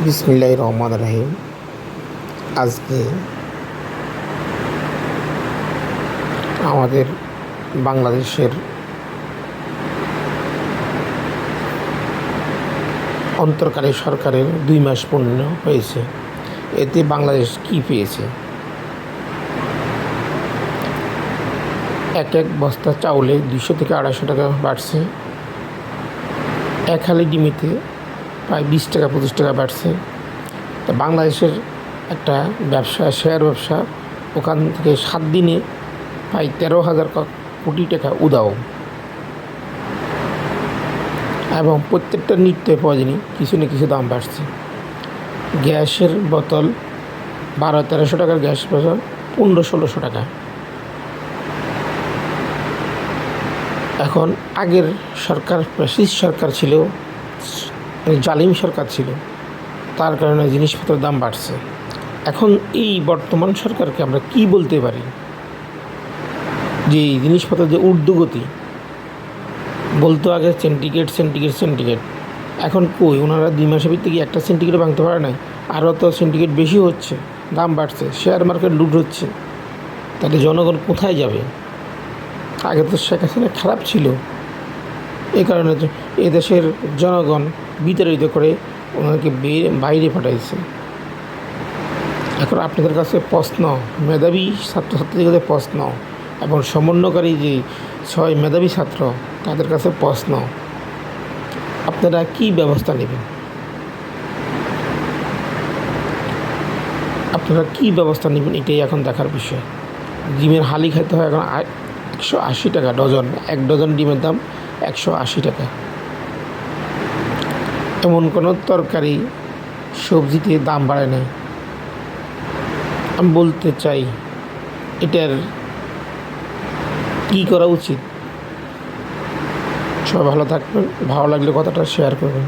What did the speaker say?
বিসমিল্লাহির রহমানির রহিম। আজকে আমাদের বাংলাদেশের অন্তর্কালী সরকারের 2 মাস পূর্ণ হয়েছে। এতে বাংলাদেশ কী পেয়েছে? এক বস্তা চাউলে 200 থেকে 250 টাকা বাড়ছে। এক হালি ডিমেতে প্রায় 20 টাকা 25 টাকা বাড়ছে। তা বাংলাদেশের একটা ব্যবসা, শেয়ার ব্যবসা, ওখান থেকে 7 দিনে প্রায় 13,000 কোটি টাকা উধাও। এবং প্রত্যেকটা নিত্য প্রয়োজনীয় কিছু না কিছু দাম বাড়ছে। গ্যাসের বোতল 1200-1300 টাকার গ্যাস বোতল 1500-1600 টাকা। এখন আগের সরকার ফ্যাসিস্ট সরকার ছিল, জালিম সরকার ছিল, তার কারণে জিনিসপত্রের দাম বাড়ছে। এখন এই বর্তমান সরকারকে আমরা কি বলতে পারি? যে জিনিসপত্রের যে ঊর্ধ্বগতি, বলতো আগে সেন্টিগ্রেড, এখন কই? ওনারা 2 মাসের ভিতরে কি একটা সেন্টিগ্রেড ভাঙতে পারে না? আরও তো সেন্টিগ্রেড বেশি হচ্ছে, দাম বাড়ছে, শেয়ার মার্কেট লুট হচ্ছে। তাহলে জনগণ কোথায় যাবে? আগে তো শেখ হাসিনা খারাপ ছিল, এই কারণে এদেশের জনগণ বিতাড়িত করে ওনাকে বাইরে পাঠাইছে। এখন আপনাদের কাছে প্রশ্ন, মেধাবী ছাত্রছাত্রীদের প্রশ্ন এবং সমন্বয়কারী যে 6 মেধাবী ছাত্র, তাদের কাছে প্রশ্ন, আপনারা কি ব্যবস্থা নেবেন? এটাই এখন দেখার বিষয়। ডিমের হালি খাইতে হয় এখন 180 টাকা ডজন। 1 ডজন ডিমের দাম 180 টাকা। এমন কোনো তরকারি, সবজিতে দাম বাড়ে নাই। আমি বলতে চাই, এটার কী করা উচিত? সবাই ভালো থাকবেন। ভালো লাগলে কথাটা শেয়ার করবেন।